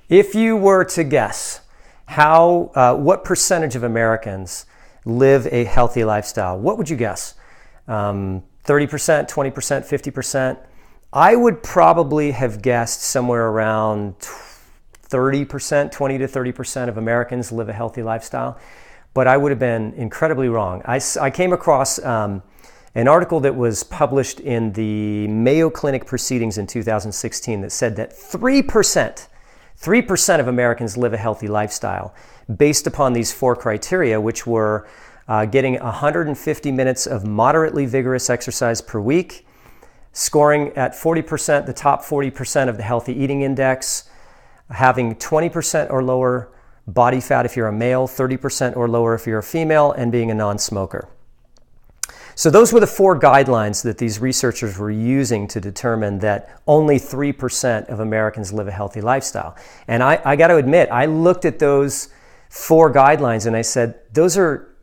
If you were to guess what percentage of Americans live a healthy lifestyle, what would you guess? 30%, 20%, 50%? I would probably have guessed somewhere around 30%, 20 to 30% of Americans live a healthy lifestyle, but I would have been incredibly wrong. I came across an article that was published in the Mayo Clinic Proceedings in 2016 that said that 3% of Americans live a healthy lifestyle based upon these 4 criteria, which were getting 150 minutes of moderately vigorous exercise per week, scoring at 40%, the top 40% of the healthy eating index, having 20% or lower body fat if you're a male, 30% or lower if you're a female, and being a non-smoker. So those were the 4 guidelines that these researchers were using to determine that only 3% of Americans live a healthy lifestyle. And I got to admit, I looked at those 4 guidelines and I said, those are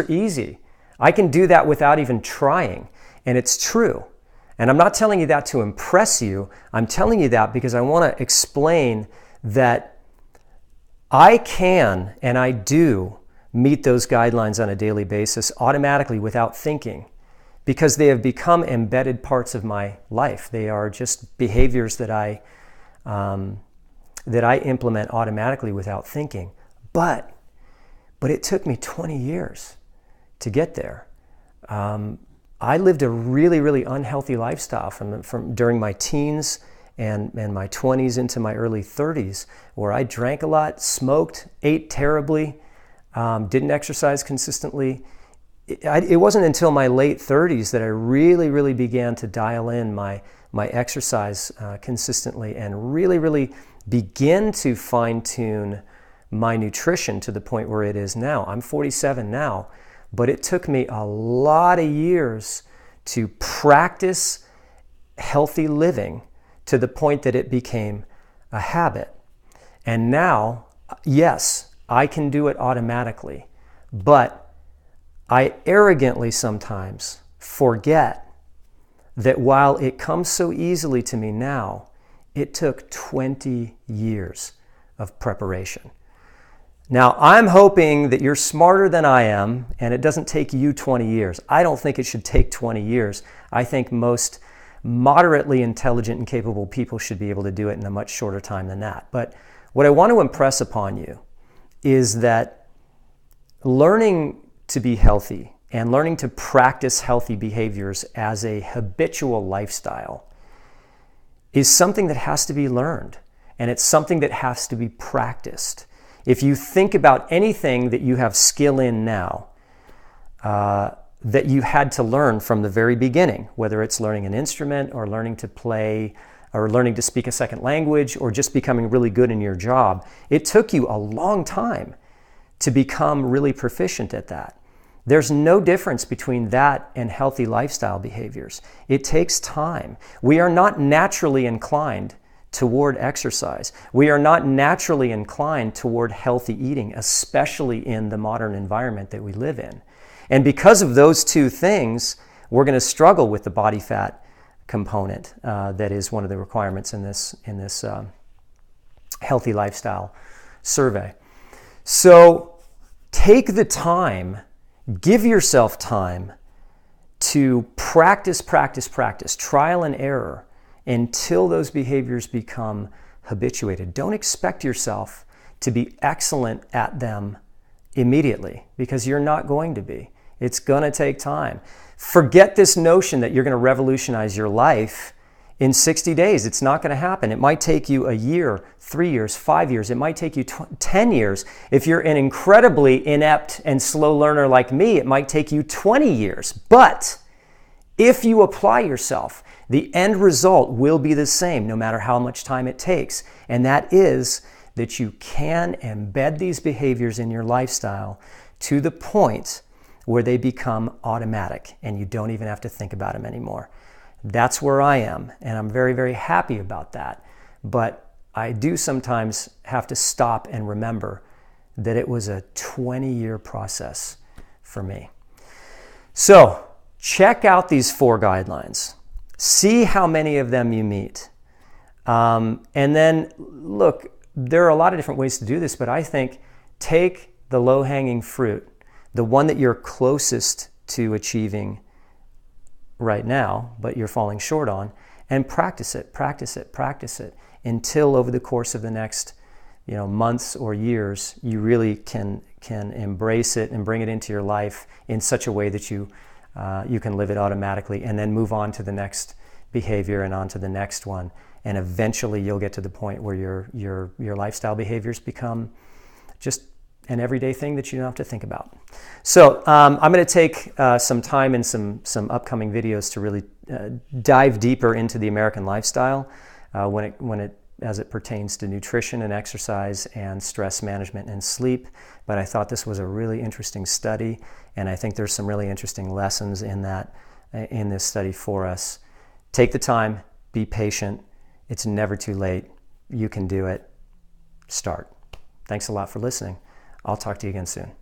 easy. I can do that without even trying. And it's true. And I'm not telling you that to impress you. I'm telling you that because I want to explain that I can and I do meet those guidelines on a daily basis automatically without thinking, because they have become embedded parts of my life. They are just behaviors that I implement automatically without thinking. But it took me 20 years to get there. I lived a really, really unhealthy lifestyle from during my teens and my 20s into my early 30s, where I drank a lot, smoked, ate terribly, didn't exercise consistently. It wasn't until my late 30s that I really, really began to dial in my exercise consistently and really, really begin to fine-tune my nutrition to the point where it is now. I'm 47 now, but it took me a lot of years to practice healthy living to the point that it became a habit. And now, yes, I can do it automatically, but I arrogantly sometimes forget that while it comes so easily to me now, it took 20 years of preparation. Now, I'm hoping that you're smarter than I am and it doesn't take you 20 years. I don't think it should take 20 years. I think most moderately intelligent and capable people should be able to do it in a much shorter time than that. But what I want to impress upon you is that learning to be healthy and learning to practice healthy behaviors as a habitual lifestyle is something that has to be learned, and it's something that has to be practiced. If you think about anything that you have skill in now, that you had to learn from the very beginning, whether it's learning an instrument or learning to play or learning to speak a second language or just becoming really good in your job, it took you a long time to become really proficient at that. There's no difference between that and healthy lifestyle behaviors. It takes time. We are not naturally inclined toward exercise. We are not naturally inclined toward healthy eating, especially in the modern environment that we live in. And because of those two things, we're going to struggle with the body fat component that is one of the requirements in this healthy lifestyle survey. So take the time, give yourself time to practice, trial and error, until those behaviors become habituated. Don't expect yourself to be excellent at them immediately, because you're not going to be. It's going to take time. Forget this notion that you're going to revolutionize your life in 60 days. It's not going to happen. It might take you a year, 3 years, 5 years. It might take you 10 years. If you're an incredibly inept and slow learner like me, it might take you 20 years. But if you apply yourself, the end result will be the same no matter how much time it takes. And that is that you can embed these behaviors in your lifestyle to the point where they become automatic and you don't even have to think about them anymore. That's where I am, and I'm very, very happy about that. But I do sometimes have to stop and remember that it was a 20-year process for me. So check out these 4 guidelines. See how many of them you meet. And then look, there are a lot of different ways to do this, but I think take the low-hanging fruit, the one that you're closest to achieving right now, but you're falling short on, and practice it until over the course of the next months or years, you really can embrace it and bring it into your life in such a way that you can live it automatically, and then move on to the next behavior and on to the next one. And eventually you'll get to the point where your lifestyle behaviors become just an everyday thing that you don't have to think about. So I'm going to take some time in some upcoming videos to really dive deeper into the American lifestyle as it pertains to nutrition and exercise and stress management and sleep. But I thought this was a really interesting study, and I think there's some really interesting lessons in this study for us. Take the time, be patient. It's never too late. You can do it. Start. Thanks a lot for listening. I'll talk to you again soon.